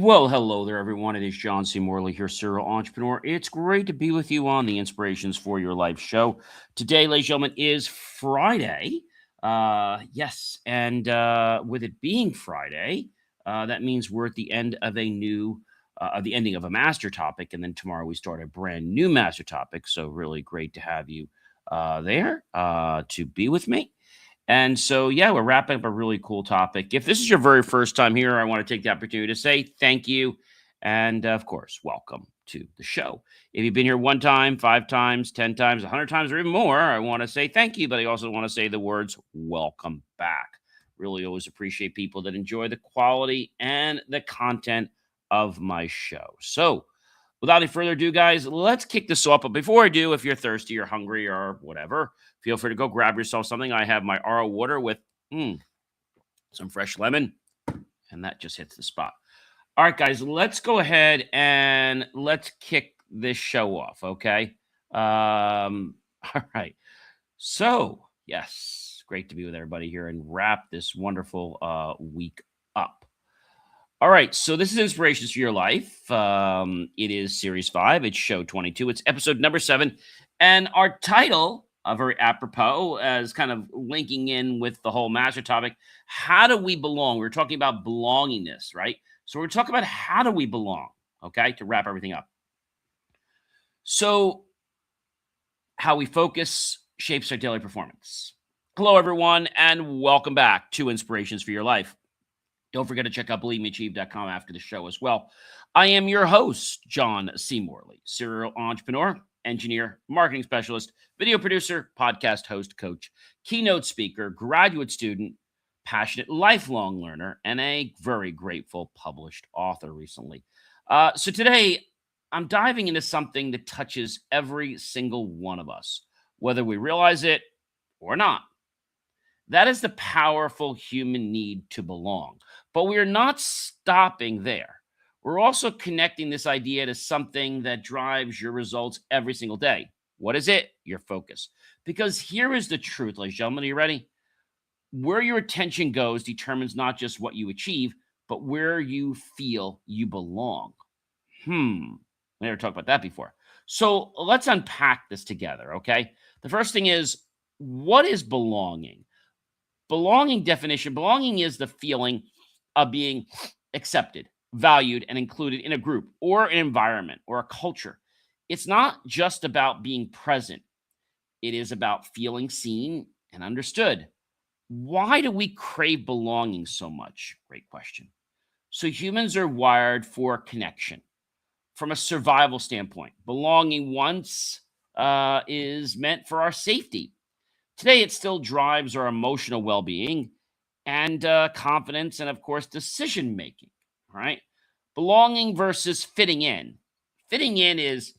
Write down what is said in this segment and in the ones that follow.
Well, hello there, everyone. It is John C. Morley here, serial entrepreneur. It's great to be with you on the Inspirations for Your Life show. Today, ladies and gentlemen, is Friday. Yes, and with it being Friday, that means we're at the end of the ending of a master topic, and then tomorrow we start a brand new master topic. So, really great to have you there to be with me. And so, yeah, we're wrapping up a really cool topic. If this is your very first time here, I want to take the opportunity to say thank you. And of course, welcome to the show. If you've been here one time, 5 times, 10 times, 100 times, or even more, I want to say thank you. But I also want to say the words welcome back. Really always appreciate people that enjoy the quality and the content of my show. So, without any further ado, guys, let's kick this off. But before I do, if you're thirsty or hungry or whatever, feel free to go grab yourself something. I have my RO water with some fresh lemon, and that just hits the spot. All right, guys, let's go ahead and let's kick this show off, okay? All right. So, yes, great to be with everybody here and wrap this wonderful week up. All right, so this is Inspirations for Your Life. It is Series 5. It's Show 22. It's episode number 7. And our title, very apropos, as kind of linking in with the whole master topic, how do we belong? We're talking about belongingness, right? So we're talking about how do we belong, okay, to wrap everything up. So how we focus shapes our daily performance. Hello, everyone, and welcome back to Inspirations for Your Life. Don't forget to check out BelieveMeAchieve.com after the show as well. I am your host, John C. Morley, serial entrepreneur, engineer, marketing specialist, video producer, podcast host, coach, keynote speaker, graduate student, passionate lifelong learner, and a very grateful published author recently. So today, I'm diving into something that touches every single one of us, whether we realize it or not. That is the powerful human need to belong. But we are not stopping there. We're also connecting this idea to something that drives your results every single day. What is it? Your focus. Because here is the truth, ladies and gentlemen. Are you ready? Where your attention goes determines not just what you achieve, but where you feel you belong. I never talked about that before. So let's unpack this together, okay? The first thing is, what is belonging? Belonging definition, belonging is the feeling of being accepted, valued, and included in a group or an environment or a culture. It's not just about being present. It is about feeling seen and understood. Why do we crave belonging so much? Great question. So humans are wired for connection. From a survival standpoint, belonging once is meant for our safety. Today, it still drives our emotional well being and confidence, and of course, decision making. Right? Belonging versus fitting in. Fitting in is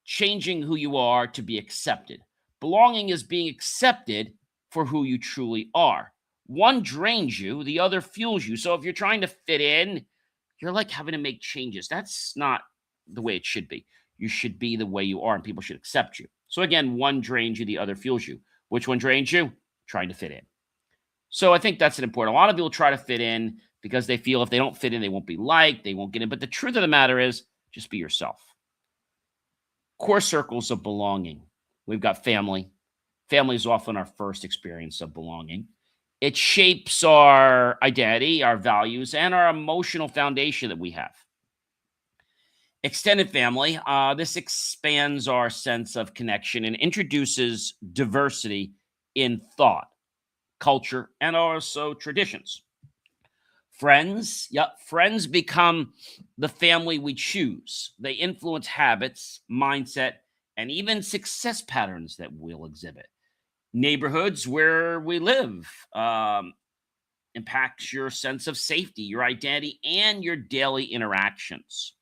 changing who you are to be accepted. Belonging is being accepted for who you truly are. One drains you, the other fuels you. So if you're trying to fit in, you're like having to make changes. That's not the way it should be. You should be the way you are, and people should accept you. So again, one drains you, the other fuels you. Which one drains you? Trying to fit in. So I think that's an important. A lot of people try to fit in because they feel if they don't fit in, they won't be liked, they won't get in. But the truth of the matter is, just be yourself. Core circles of belonging. We've got family. Family is often our first experience of belonging. It shapes our identity, our values, and our emotional foundation that we have. Extended family, this expands our sense of connection and introduces diversity in thought, culture, and also traditions. Friends, friends become the family we choose. They influence habits, mindset, and even success patterns that we'll exhibit. Neighborhoods where we live impacts your sense of safety, your identity, and your daily interactions.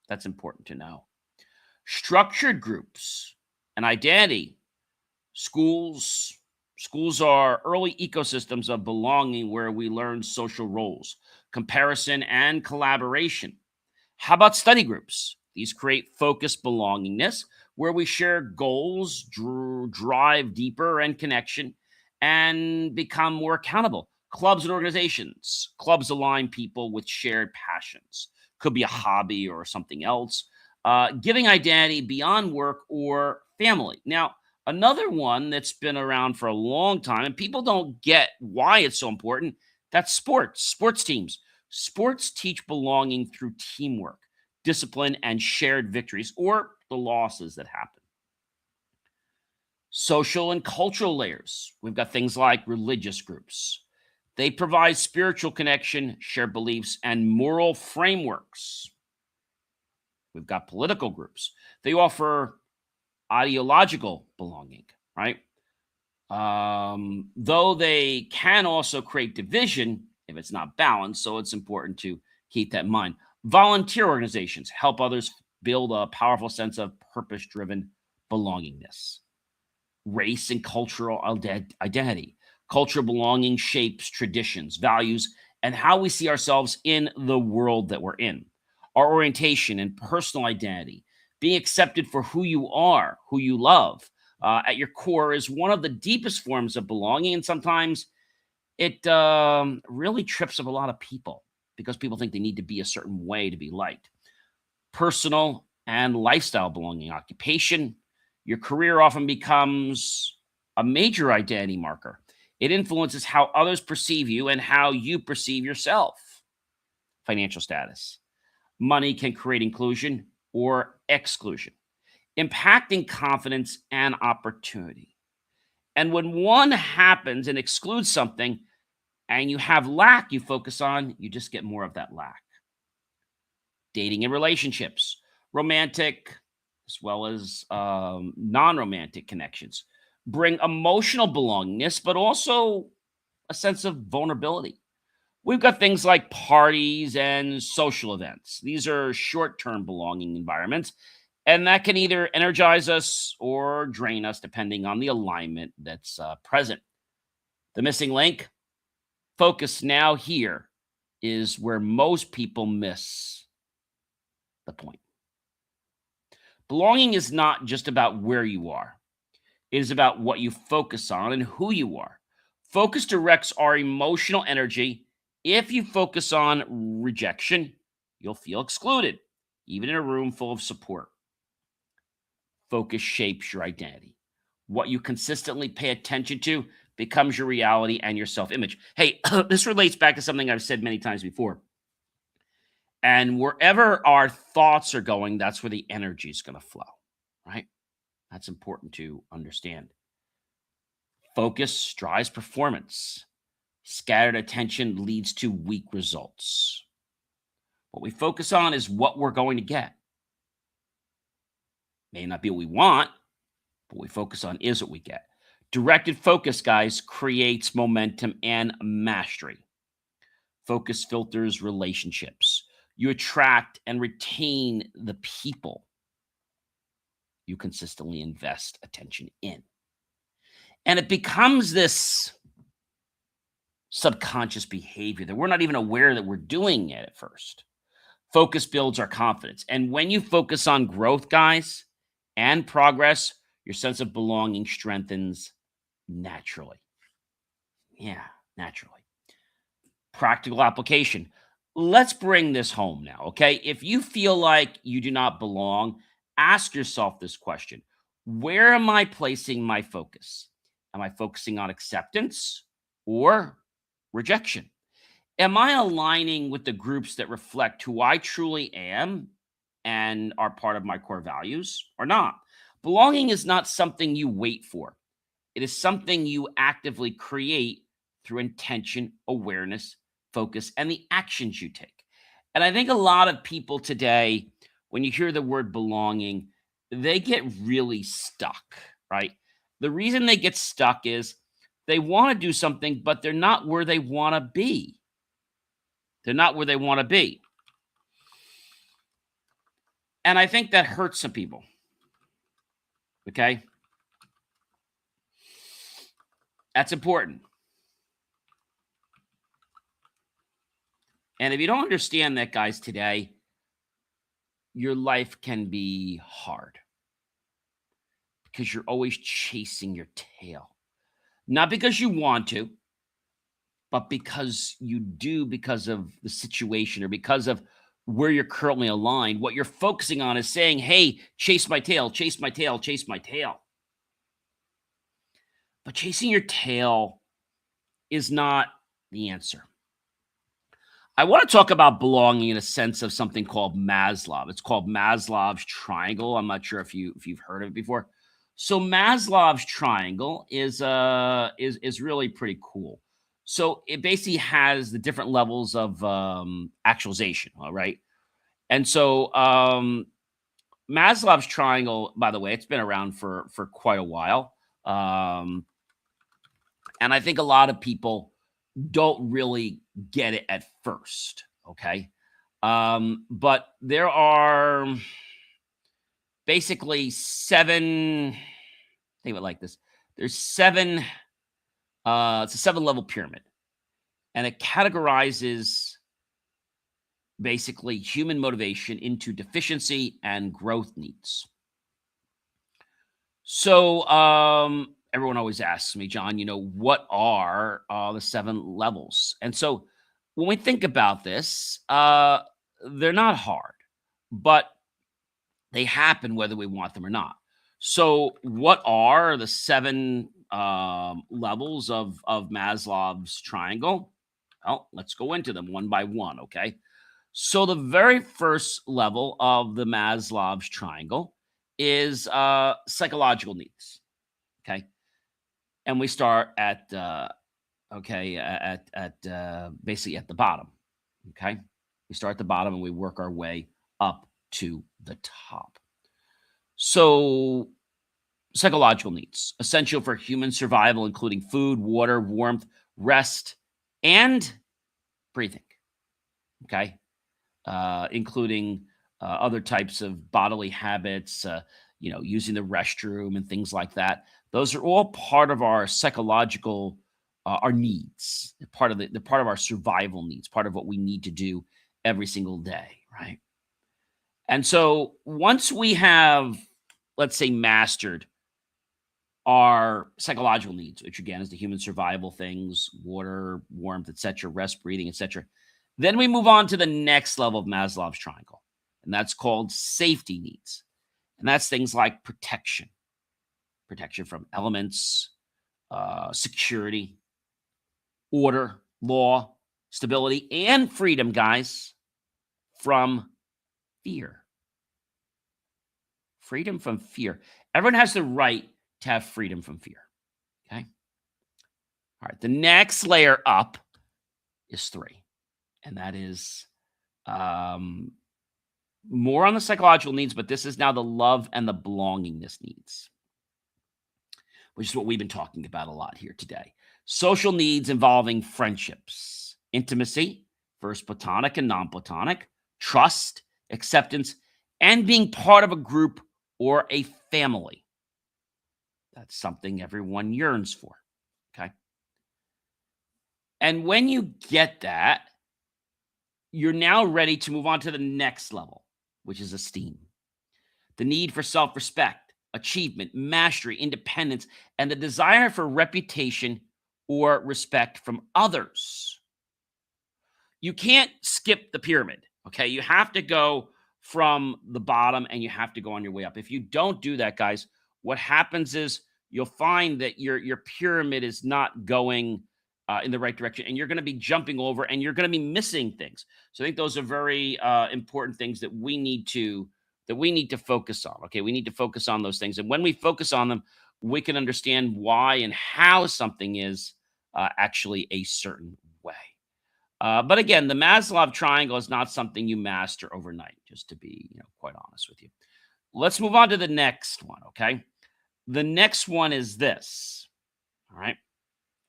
That's important to know. Structured groups and identity. Schools are early ecosystems of belonging where we learn social roles, comparison, and collaboration. How about study groups? These create focused belongingness where we share goals, drive deeper and connection, and become more accountable. Clubs and organizations. Clubs align people with shared passions. Could be a hobby or something else. Giving identity beyond work or family. Now, another one that's been around for a long time, and people don't get why it's so important, that's sports, sports teams. Sports teach belonging through teamwork, discipline, and shared victories or the losses that happen. Social and cultural layers. We've got things like religious groups. They provide spiritual connection, shared beliefs, and moral frameworks. We've got political groups. They offer ideological belonging, right? Though they can also create division if it's not balanced. So it's important to keep that in mind. Volunteer organizations help others build a powerful sense of purpose driven belongingness. Race and cultural identity. Cultural belonging shapes traditions, values, and how we see ourselves in the world that we're in. Our orientation and personal identity, being accepted for who you are, who you love, at your core is one of the deepest forms of belonging. And sometimes it really trips up a lot of people because people think they need to be a certain way to be liked. Personal and lifestyle belonging, occupation, your career often becomes a major identity marker. It influences how others perceive you and how you perceive yourself. Financial status. Money can create inclusion or exclusion, impacting confidence and opportunity. And when one happens and excludes something and you have lack you focus on, you just get more of that lack. Dating and relationships, romantic as well as non-romantic connections bring emotional belongingness, but also a sense of vulnerability. We've got things like parties and social events. These are short-term belonging environments, and that can either energize us or drain us depending on the alignment that's present. The missing link, focus now here, is where most people miss the point. Belonging is not just about where you are. It is about what you focus on and who you are. Focus directs our emotional energy. If you focus on rejection, you'll feel excluded, even in a room full of support. Focus shapes your identity. What you consistently pay attention to becomes your reality and your self-image. Hey, this relates back to something I've said many times before. And wherever our thoughts are going, that's where the energy is going to flow, right? That's important to understand. Focus drives performance. Scattered attention leads to weak results. What we focus on is what we're going to get. May not be what we want, but what we focus on is what we get. Directed focus, guys, creates momentum and mastery. Focus filters relationships. You attract and retain the people you consistently invest attention in. And it becomes this subconscious behavior that we're not even aware that we're doing it at first. Focus builds our confidence. And when you focus on growth, guys, and progress, your sense of belonging strengthens naturally. Yeah, naturally. Practical application. Let's bring this home now, okay? If you feel like you do not belong, ask yourself this question. Where am I placing my focus? Am I focusing on acceptance or rejection? Am I aligning with the groups that reflect who I truly am and are part of my core values or not? Belonging is not something you wait for. It is something you actively create through intention, awareness, focus, and the actions you take. And I think a lot of people today, when you hear the word belonging, they get really stuck, right? The reason they get stuck is they want to do something, but they're not where they want to be. They're not where they want to be. And I think that hurts some people. Okay? That's important. And if you don't understand that, guys, today, your life can be hard because you're always chasing your tail. Not because you want to, but because you do because of the situation or because of where you're currently aligned. What you're focusing on is saying, hey, chase my tail, chase my tail, chase my tail. But chasing your tail is not the answer. I want to talk about belonging in a sense of something called Maslow. It's called Maslow's triangle. I'm not sure if you've heard of it before. So Maslow's triangle is really pretty cool. So it basically has the different levels of actualization, all right? And so Maslow's triangle, by the way, it's been around for quite a while. Um, and I think a lot of people don't really get it at first. Okay. But there are basically seven, think of it like this. There's seven, it's a 7-level pyramid, and it categorizes basically human motivation into deficiency and growth needs. So everyone always asks me, John, what are the 7 levels? And so when we think about this, they're not hard, but they happen whether we want them or not. So what are the 7 levels of Maslow's triangle? Well, let's go into them one by one, okay? So the very first level of the Maslow's triangle is psychological needs. Okay, and we start at basically at the bottom. Okay, we start at the bottom and we work our way up to the top. So psychological needs essential for human survival, including food, water, warmth, rest, and breathing. Okay, including other types of bodily habits, using the restroom and things like that. Those are all part of our psychological, our needs. They're part of our survival needs, part of what we need to do every single day, right? And so once we have, let's say, mastered our psychological needs, which again is the human survival things, water, warmth, etc., rest, breathing, etc., then we move on to the next level of Maslow's triangle, and that's called safety needs. And that's things like protection from elements, security, order, law, stability, and freedom, guys, from fear. Freedom from fear. Everyone has the right to have freedom from fear. Okay. All right. The next layer up is 3. And that is more on the psychological needs, but this is now the love and the belongingness needs, which is what we've been talking about a lot here today. Social needs involving friendships, intimacy, first platonic and non-platonic, trust, acceptance, and being part of a group or a family. That's something everyone yearns for. Okay. And when you get that, you're now ready to move on to the next level, which is esteem. The need for self-respect, achievement, mastery, independence, and the desire for reputation or respect from others. You can't skip the pyramid, okay? You have to go from the bottom and you have to go on your way up. If you don't do that, guys, what happens is you'll find that your pyramid is not going in the right direction, and you're going to be jumping over and you're going to be missing things. So I think those are very important things that we need to focus on. Okay, we need to focus on those things, and when we focus on them, we can understand why and how something is actually a certain way. But again, the Maslow triangle is not something you master overnight, just to be quite honest with you. Let's move on to the next one. Okay, the next one is this. All right.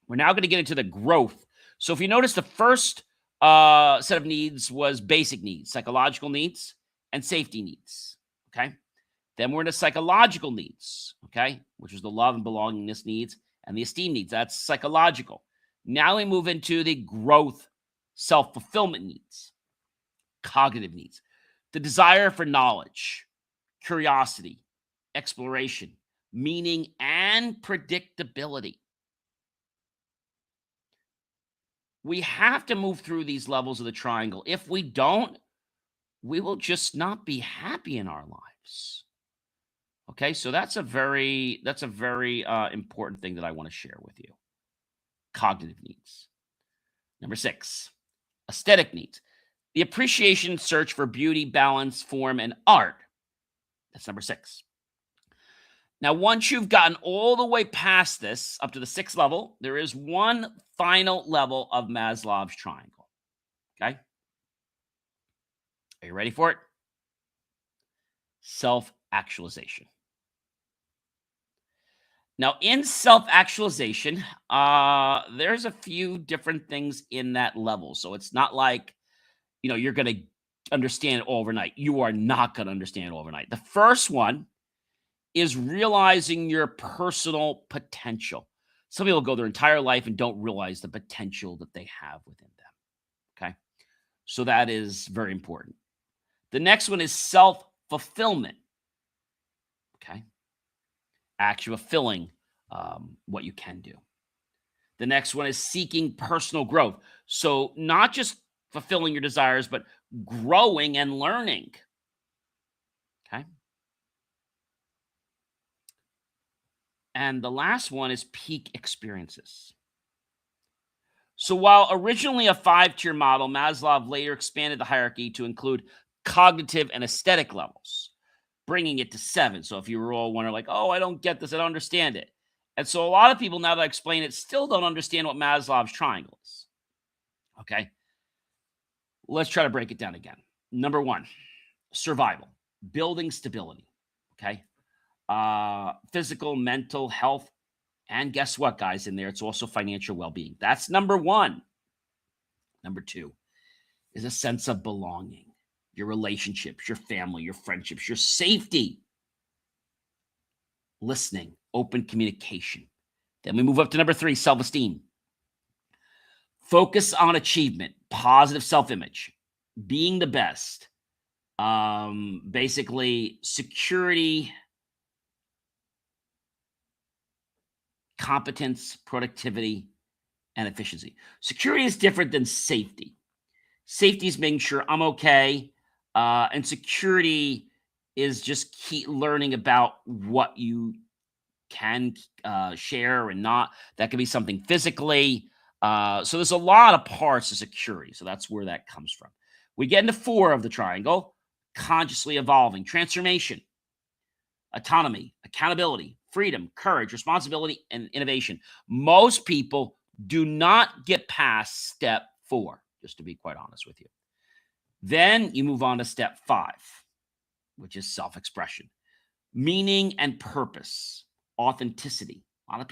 We're now going to get into the growth. So if you notice, the first set of needs was basic needs, psychological needs, and safety needs. Okay. Then we're into psychological needs, okay, which is the love and belongingness needs and the esteem needs. That's psychological. Now we move into the growth, self-fulfillment needs, cognitive needs, the desire for knowledge, curiosity, exploration, meaning, and predictability. we have to move through these levels of the triangle. If we don't, we will just not be happy in our lives. Okay, so that's a very important thing that I want to share with you. Cognitive needs. Number 6, aesthetic needs. The appreciation search for beauty, balance, form, and art. That's number 6. Now, once you've gotten all the way past this, up to the 6th level, there is one final level of Maslow's triangle. Okay? Are you ready for it? Self-actualization. Now, in self-actualization, there's a few different things in that level. So it's not like, you're going to understand it overnight. You are not going to understand it overnight. The first one is realizing your personal potential. Some people go their entire life and don't realize the potential that they have within them. Okay? So that is very important. The next one is self-fulfillment. Okay? Actually fulfilling what you can do. The next one is seeking personal growth. So not just fulfilling your desires, but growing and learning. Okay? And the last one is peak experiences. So while originally a 5-tier model, Maslow later expanded the hierarchy to include cognitive and aesthetic levels, bringing it to 7. So if you were all wondering, like, oh, I don't get this, I don't understand it. And so a lot of people, now that I explain it, still don't understand what Maslow's triangle is. Okay? Let's try to break it down again. Number 1, survival, building stability. Okay? Physical, mental health, and guess what, guys, in there, it's also financial well-being. That's number 1. Number 2 is a sense of belonging. Your relationships, your family, your friendships, your safety, listening, open communication. Then we move up to number 3, self-esteem. Focus on achievement, positive self-image, being the best, basically security, competence, productivity, and efficiency. Security is different than safety. Safety is making sure I'm okay. And security is just keep learning about what you can share and not. That could be something physically. So there's a lot of parts to security. So that's where that comes from. We get into 4 of the triangle: consciously evolving, transformation, autonomy, accountability, freedom, courage, responsibility, and innovation. Most people do not get past step 4, just to be quite honest with you. Then you move on to step 5, which is self-expression, meaning and purpose, authenticity. A lot of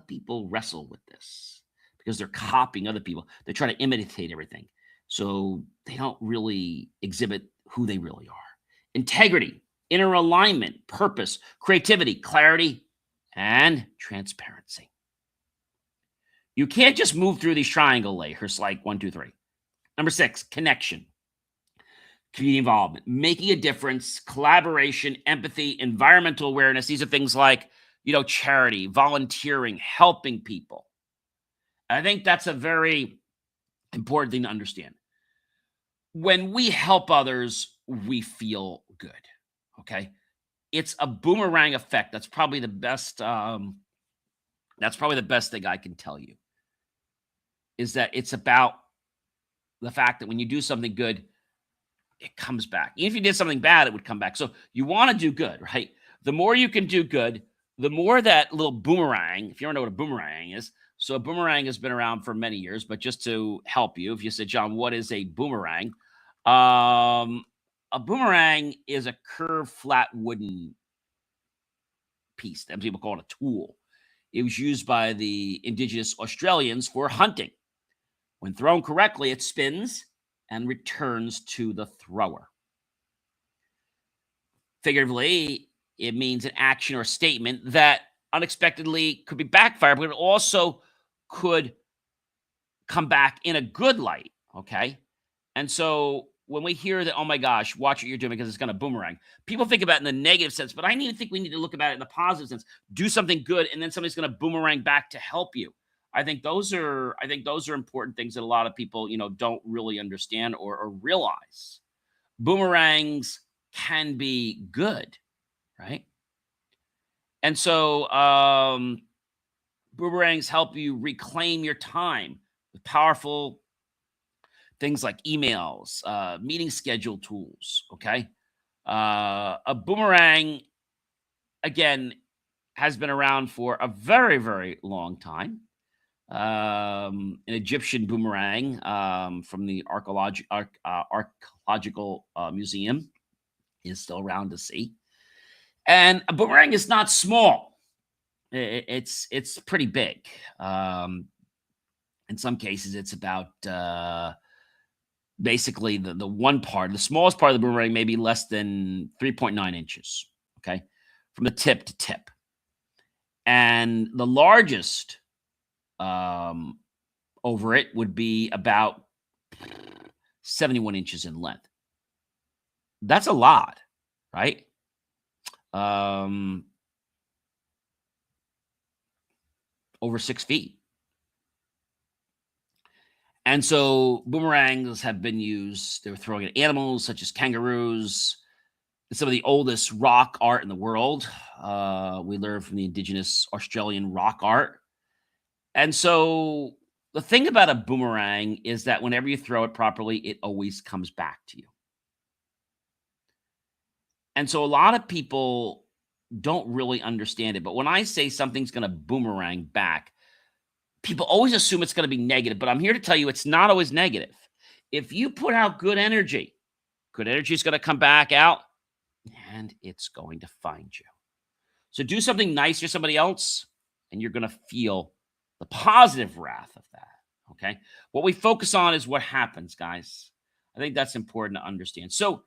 people wrestle with this because they're copying other people. They're trying to imitate everything. So they don't really exhibit who they really are. Integrity, inner alignment, purpose, creativity, clarity, and transparency. You can't just move through these triangle layers like 1, 2, 3. Number 6, connection, community involvement, making a difference, collaboration, empathy, environmental awareness. These are things like, charity, volunteering, helping people. I think that's a very important thing to understand. When we help others, we feel good. Okay? It's a boomerang effect. That's probably the best. That's probably the best thing I can tell you. Is that it's about the fact that when you do something good, it comes back. Even if you did something bad, it would come back. So you want to do good, right? The more you can do good, the more that little boomerang, if you don't know what a boomerang is. So a boomerang has been around for many years, but just to help you, if you say, John, what is a boomerang? A boomerang is a curved, flat wooden piece. Some people call it a tool. It was used by the indigenous Australians for hunting. When thrown correctly, it spins and returns to the thrower. Figuratively, it means an action or statement that unexpectedly could be backfire, but it also could come back in a good light, okay? And so when we hear that, oh my gosh, watch what you're doing because it's going to boomerang, people think about it in the negative sense, but I think we need to look about it in the positive sense. Do something good, and then somebody's going to boomerang back to help you. I think those are important things that a lot of people, don't really understand or realize. Boomerangs can be good, right? And so boomerangs help you reclaim your time with powerful things like emails, meeting schedule tools. Okay. A boomerang, again, has been around for a very, very long time. An Egyptian boomerang from the archaeological museum is still around to see. And a boomerang is not small. It's pretty big. In some cases, it's about basically the smallest part of the boomerang, maybe less than 3.9 inches. Okay, from the tip to tip, and the largest over it would be about 71 inches in length. That's a lot, right? Over 6 feet. And so boomerangs have been used. They were throwing at animals such as kangaroos. Some of the oldest rock art in the world. We learned from the indigenous Australian rock art. And so the thing about a boomerang is that whenever you throw it properly, it always comes back to you. And so a lot of people don't really understand it. But when I say something's going to boomerang back, people always assume it's going to be negative. But I'm here to tell you it's not always negative. If you put out good energy is going to come back out and it's going to find you. So do something nice for somebody else, and you're going to feel the positive wrath of that. Okay. What we focus on is what happens, guys. I think that's important to understand. So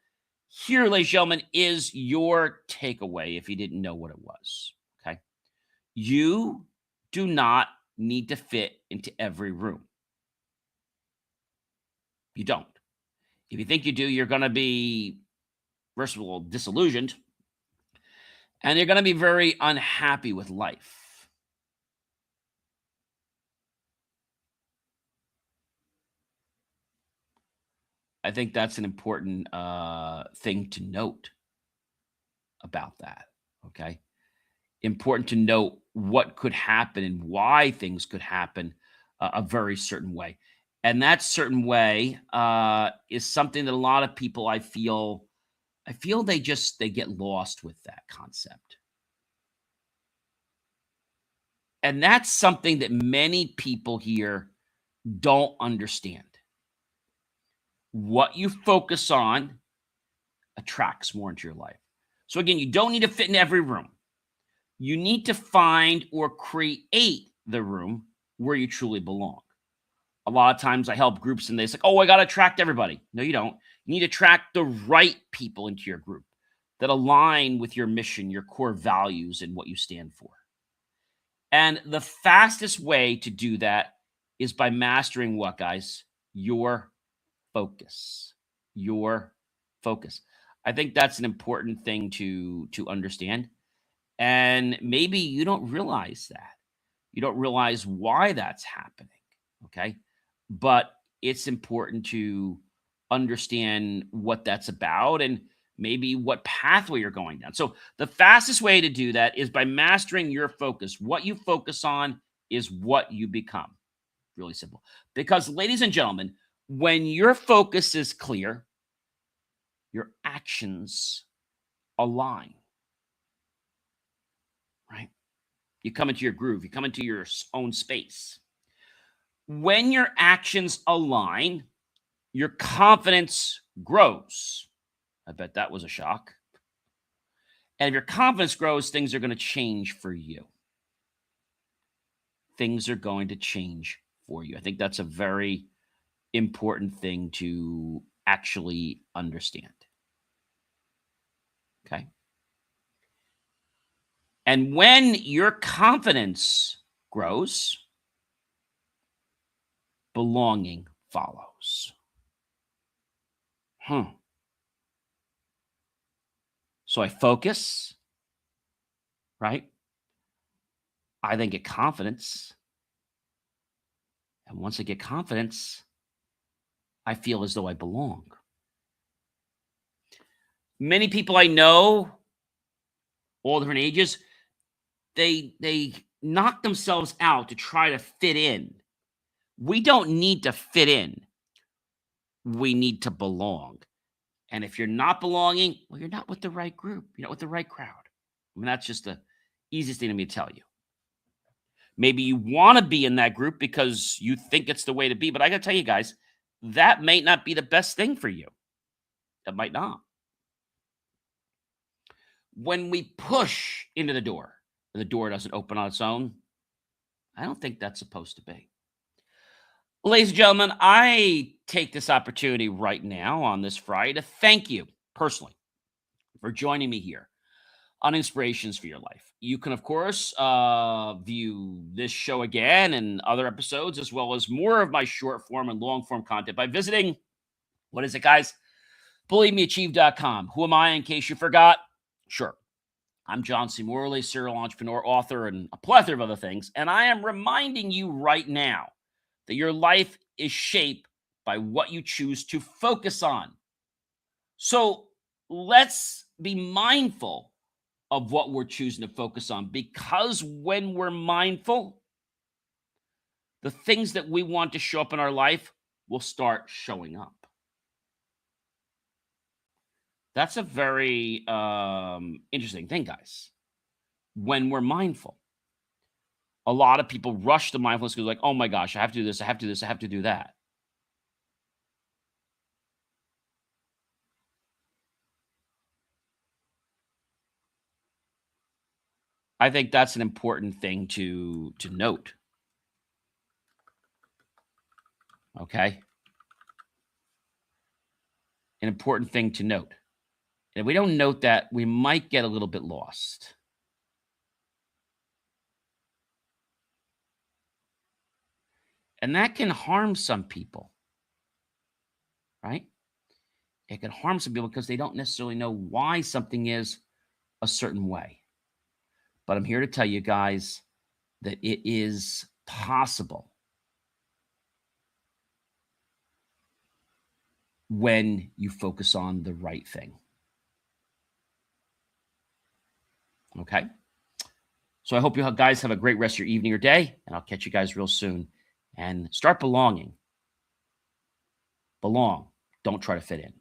here, ladies and gentlemen, is your takeaway if you didn't know what it was. Okay. You do not need to fit into every room. You don't. If you think you do, you're going to be, first of all, disillusioned, and you're going to be very unhappy with life. I think that's an important thing to note about that. Okay. Important to note what could happen and why things could happen a very certain way. And that certain way is something that a lot of people, I feel they get lost with that concept. And that's something that many people here don't understand. What you focus on attracts more into your life. So again, you don't need to fit in every room. You need to find or create the room where you truly belong. A lot of times I help groups and they say, oh, I got to attract everybody. No, you don't. You need to attract the right people into your group that align with your mission, your core values, and what you stand for. And the fastest way to do that is by mastering what, guys? Your focus. Your focus. I think that's an important thing to understand. And maybe you don't realize that. You don't realize why that's happening. Okay. But it's important to understand what that's about and maybe what pathway you're going down. So the fastest way to do that is by mastering your focus. What you focus on is what you become. Really simple. Because, ladies and gentlemen, when your focus is clear, your actions align. Right? You come into your groove. You come into your own space. When your actions align, your confidence grows. I bet that was a shock. And if your confidence grows, things are going to change for you. Things are going to change for you. I think that's a very important thing to actually understand. Okay. And when your confidence grows, belonging follows. So I focus, right? I then get confidence. And once I get confidence, I feel as though I belong. Many people I know, all different ages, they knock themselves out to try to fit in. We don't need to fit in. We need to belong. And if you're not belonging, well, you're not with the right group. You're not with the right crowd. I mean, that's just the easiest thing to me to tell you. Maybe you want to be in that group because you think it's the way to be. But I got to tell you guys, that may not be the best thing for you. That might not. When we push into the door doesn't open on its own, I don't think that's supposed to be. Ladies and gentlemen, I take this opportunity right now on this Friday to thank you personally for joining me here on Inspirations for Your Life. You can, of course, view this show again and other episodes, as well as more of my short form and long form content by visiting, what is it, guys? BelievMeAchieve.com. Who am I, in case you forgot? Sure. I'm John C. Morley, serial entrepreneur, author, and a plethora of other things. And I am reminding you right now that your life is shaped by what you choose to focus on. So let's be mindful of what we're choosing to focus on, because when we're mindful, the things that we want to show up in our life will start showing up. That's a very interesting thing, guys. When we're mindful, a lot of people rush to mindfulness because, like, oh my gosh, I have to do this, I have to do this, I have to do that. I think that's an important thing to note. Okay? An important thing to note. And if we don't note that, we might get a little bit lost. And that can harm some people, right? It can harm some people because they don't necessarily know why something is a certain way. But I'm here to tell you guys that it is possible when you focus on the right thing. Okay? So I hope you guys have a great rest of your evening or day, and I'll catch you guys real soon. And start belonging. Belong. Don't try to fit in.